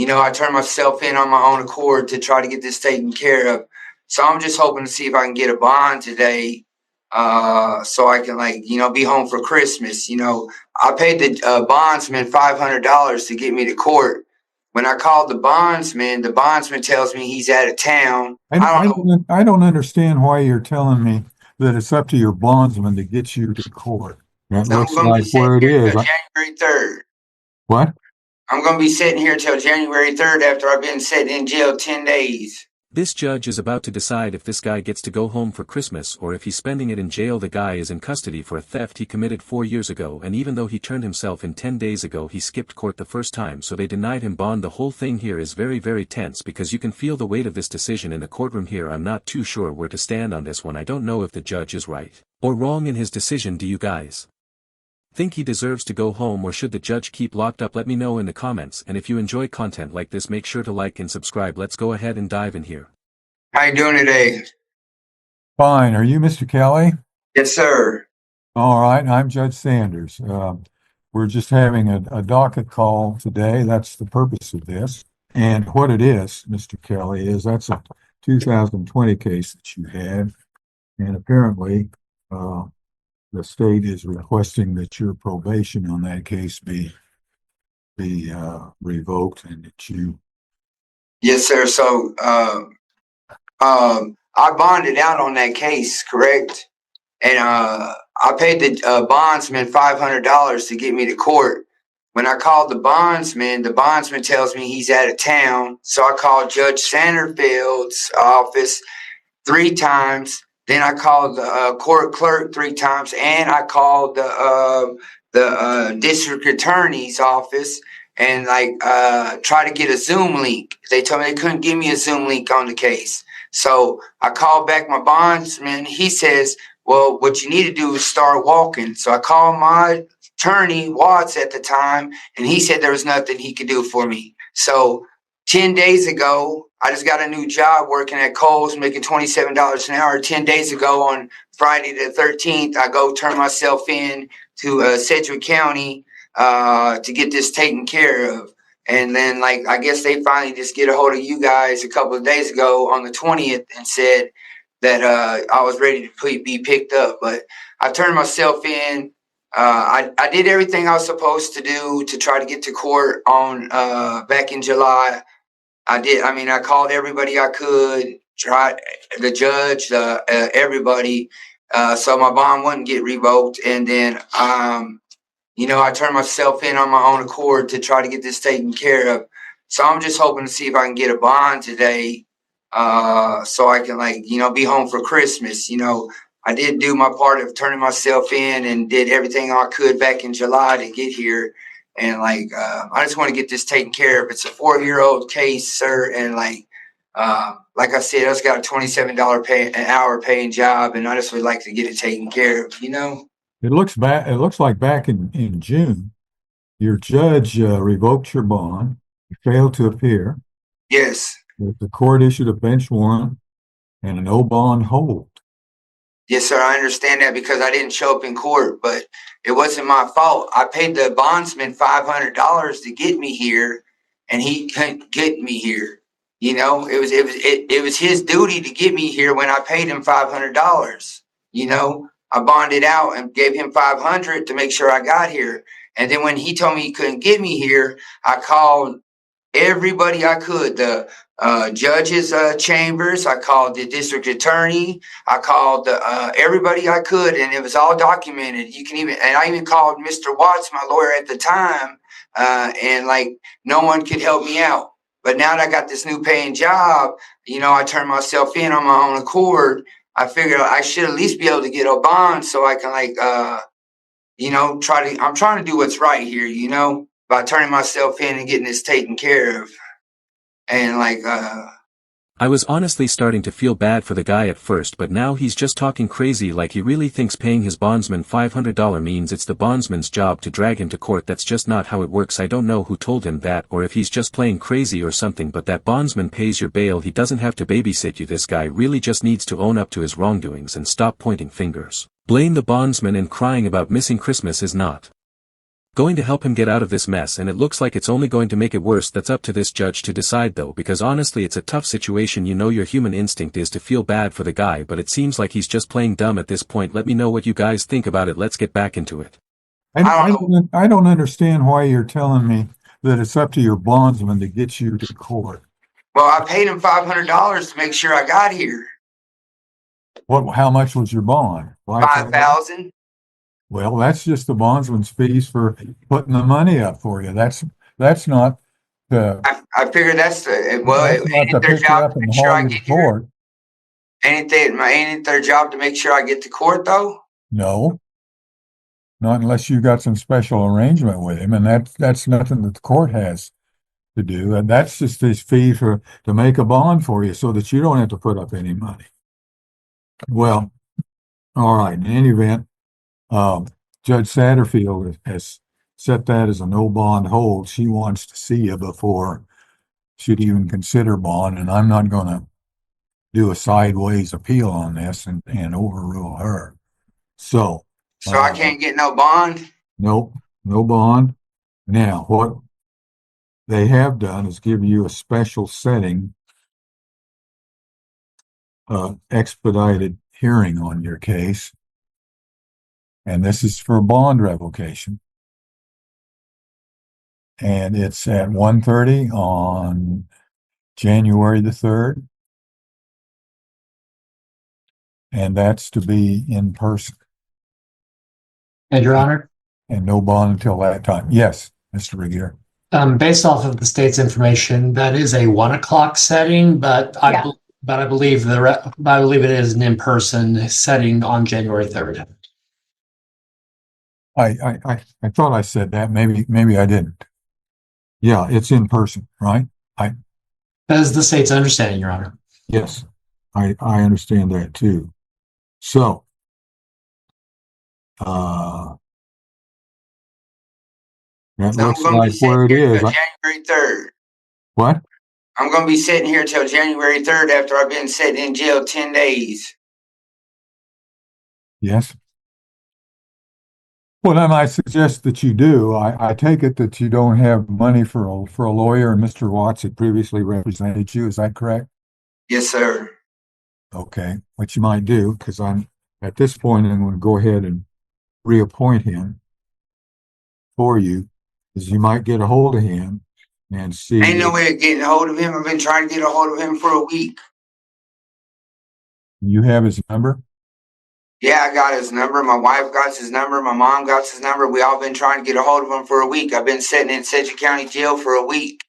I turned myself in on my own accord to try to get this taken care of. So I'm just hoping to see if I can get a bond today, so I can be home for Christmas. I paid the bondsman $500 to get me to court. When I called the bondsman tells me he's out of town. I don't understand why you're telling me that it's up to your bondsman to get you to court. That So I'm looks going to be like sitting where it here is. till January 3rd. What? I'm going to be sitting here till January 3rd after I've been sitting in jail 10 days. This judge is about to decide if this guy gets to go home for Christmas or if he's spending it in jail. The guy is in custody for a theft he committed 4 years ago, and even though he turned himself in 10 days ago, he skipped court the first time, so they denied him bond. The whole thing here is very, very tense because you can feel the weight of this decision in the courtroom here. I'm not too sure where to stand on this one. I don't know if the judge is right or wrong in his decision. Do you guys think he deserves to go home, or should the judge keep locked up? Let me know in the comments, and if you enjoy content like this, make sure to like and subscribe. Let's go ahead and dive in here. How you doing today? Fine. Are you Mr. Kelly? Yes, sir. All right. I'm Judge Sanders. We're just having a docket call today. That's the purpose of this. And what it is, Mr. Kelly, is that's a 2020 case that you had. And apparently, the state is requesting that your probation on that case be revoked, and that you. Yes, sir. So, I bonded out on that case, correct? And I paid the bondsman $500 to get me to court. When I called the bondsman tells me he's out of town. So I called Judge Sanderfield's office 3 times. Then I called the court clerk 3 times, and I called the district attorney's office and try to get a Zoom link. They told me they couldn't give me a Zoom link on the case. So I called back my bondsman. He says, well, what you need to do is start walking. So I called my attorney, Watts, at the time, and he said there was nothing he could do for me. So 10 days ago, I just got a new job working at Kohl's, making $27 an hour. 10 days ago, on Friday the 13th, I go turn myself in to Sedgwick County to get this taken care of. And then, I guess they finally just get a hold of you guys a couple of days ago on the 20th and said that I was ready to be picked up. But I turned myself in. I did everything I was supposed to do to try to get to court on back in July. I called everybody I could, tried the judge, everybody, so my bond wouldn't get revoked. And then, I turned myself in on my own accord to try to get this taken care of. So I'm just hoping to see if I can get a bond today, so I can be home for Christmas. I did do my part of turning myself in and did everything I could back in July to get here. And I just want to get this taken care of. It's a 4-year-old case, sir. And like I said, I just got a $27 an hour paying job, and I just would like to get it taken care of. It looks like back in June, your judge revoked your bond. You failed to appear. Yes. The court issued a bench warrant and a no bond hold. Yes, sir. I understand that because I didn't show up in court, but it wasn't my fault. I paid the bondsman $500 to get me here, and he couldn't get me here. It was his duty to get me here when I paid him $500. I bonded out and gave him $500 to make sure I got here. And then when he told me he couldn't get me here, I called everybody I could, the judge's chambers. I called the district attorney. I called everybody I could, and it was all documented. I even called Mr. Watts, my lawyer at the time, and no one could help me out. But now that I got this new paying job, I turned myself in on my own accord. I figured I should at least be able to get a bond so I can I'm trying to do what's right here, by turning myself in and getting this taken care of. And I was honestly starting to feel bad for the guy at first, but now he's just talking crazy like he really thinks paying his bondsman $500 means it's the bondsman's job to drag him to court. That's just not how it works. I don't know who told him that, or if he's just playing crazy or something, but that bondsman pays your bail. He doesn't have to babysit you. This guy really just needs to own up to his wrongdoings and stop pointing fingers. Blame the bondsman and crying about missing Christmas is not going to help him get out of this mess, and it looks like it's only going to make it worse. That's up to this judge to decide though, because honestly it's a tough situation. You know your human instinct is to feel bad for the guy, but it seems like he's just playing dumb at this point. Let me know what you guys think about it. Let's get back into it. I don't understand why you're telling me that it's up to your bondsman to get you to court. Well, I paid him $500 to make sure I got here. How much was your bond? $5,000. Well, that's just the bondsman's fees for putting the money up for you. That's not the. I figured that's the, well, That's not ain't to it their pick you job up to and make sure I haul you get to here? court. Ain't it their job to make sure I get to court though? No, not unless you got some special arrangement with him, and that's nothing that the court has to do. And that's just his fee to make a bond for you, so that you don't have to put up any money. Well, all right. In any event, Judge Satterfield has set that as a no bond hold. She wants to see you before she'd even consider bond, and I'm not going to do a sideways appeal on this and overrule her. So I can't get no bond? Nope, no bond. Now, what they have done is give you a special setting, expedited hearing on your case. And this is for bond revocation. And it's at 1:30 on January the 3rd. And that's to be in person. And Your Honor, And no bond until that time. Yes, Mr. Regier. based off of the state's information, that is a 1 o'clock setting, but I believe it is an in-person setting on January 3rd. I thought I said that. Maybe I didn't. Yeah, it's in person, right? That is the state's understanding, Your Honor. Yes, I understand that too. So, that looks like where it is. January 3rd. What? I'm going to be sitting here till January 3rd after I've been sitting in jail 10 days. Yes. Well, then I suggest that you do. I take it that you don't have money for a lawyer, and Mr. Watts had previously represented you. Is that correct? Yes, sir. Okay. What you might do, because at this point, I'm going to go ahead and reappoint him for you, is you might get a hold of him and see. Ain't no way of getting a hold of him. I've been trying to get a hold of him for a week. You have his number? Yeah, I got his number. My wife got his number. My mom got his number. We all been trying to get a hold of him for a week. I've been sitting in Sedgwick County Jail for a week.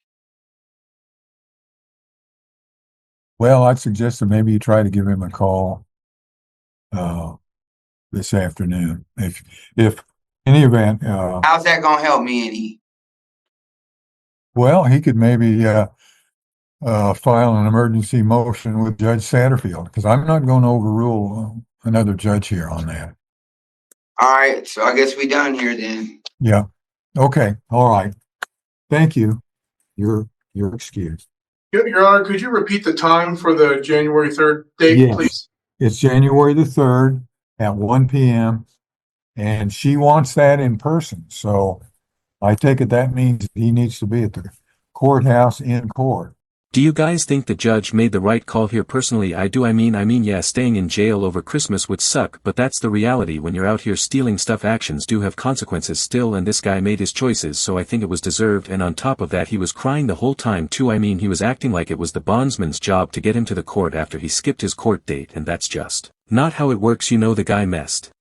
Well, I'd suggest that maybe you try to give him a call this afternoon. If any event, How's that going to help me any? well, he could maybe file an emergency motion with Judge Satterfield, because I'm not going to overrule another judge here on that. All right, so I guess we done here then. Yeah. Okay. All right. Thank you. You're excused. Your Honor, could you repeat the time for the January 3rd date, Yes. please? It's January the 3rd at 1 p.m. and she wants that in person. So I take it that means he needs to be at the courthouse in court. Do you guys think the judge made the right call here? Personally, I do. I mean, yeah, staying in jail over Christmas would suck, but that's the reality. When you're out here stealing stuff, actions do have consequences still, and this guy made his choices, so I think it was deserved. And on top of that, he was crying the whole time too. I mean, he was acting like it was the bondsman's job to get him to the court after he skipped his court date, and that's just not how it works. You know, the guy messed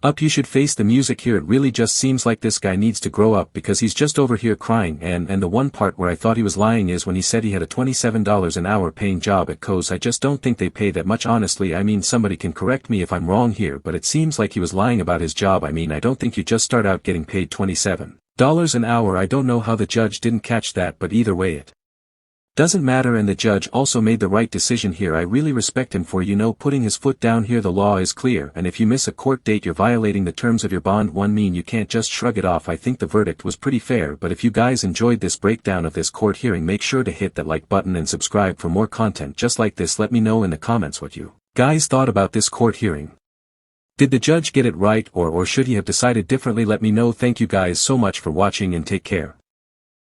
up. You should face the music here. It really just seems like this guy needs to grow up, because he's just over here crying. And the one part where I thought he was lying is when he said he had a $27 an hour paying job at Coase. I just don't think they pay that much, honestly. I mean, somebody can correct me if I'm wrong here, but it seems like he was lying about his job. I mean, I don't think you just start out getting paid $27 an hour. I don't know how the judge didn't catch that, but either way it doesn't matter, and the judge also made the right decision here. I really respect him for, putting his foot down here. The law is clear, and if you miss a court date, you're violating the terms of your bond. You can't just shrug it off. I think the verdict was pretty fair, but if you guys enjoyed this breakdown of this court hearing, make sure to hit that like button and subscribe for more content just like this. Let me know in the comments what you guys thought about this court hearing. Did the judge get it right or should he have decided differently? Let me know. Thank you guys so much for watching and take care.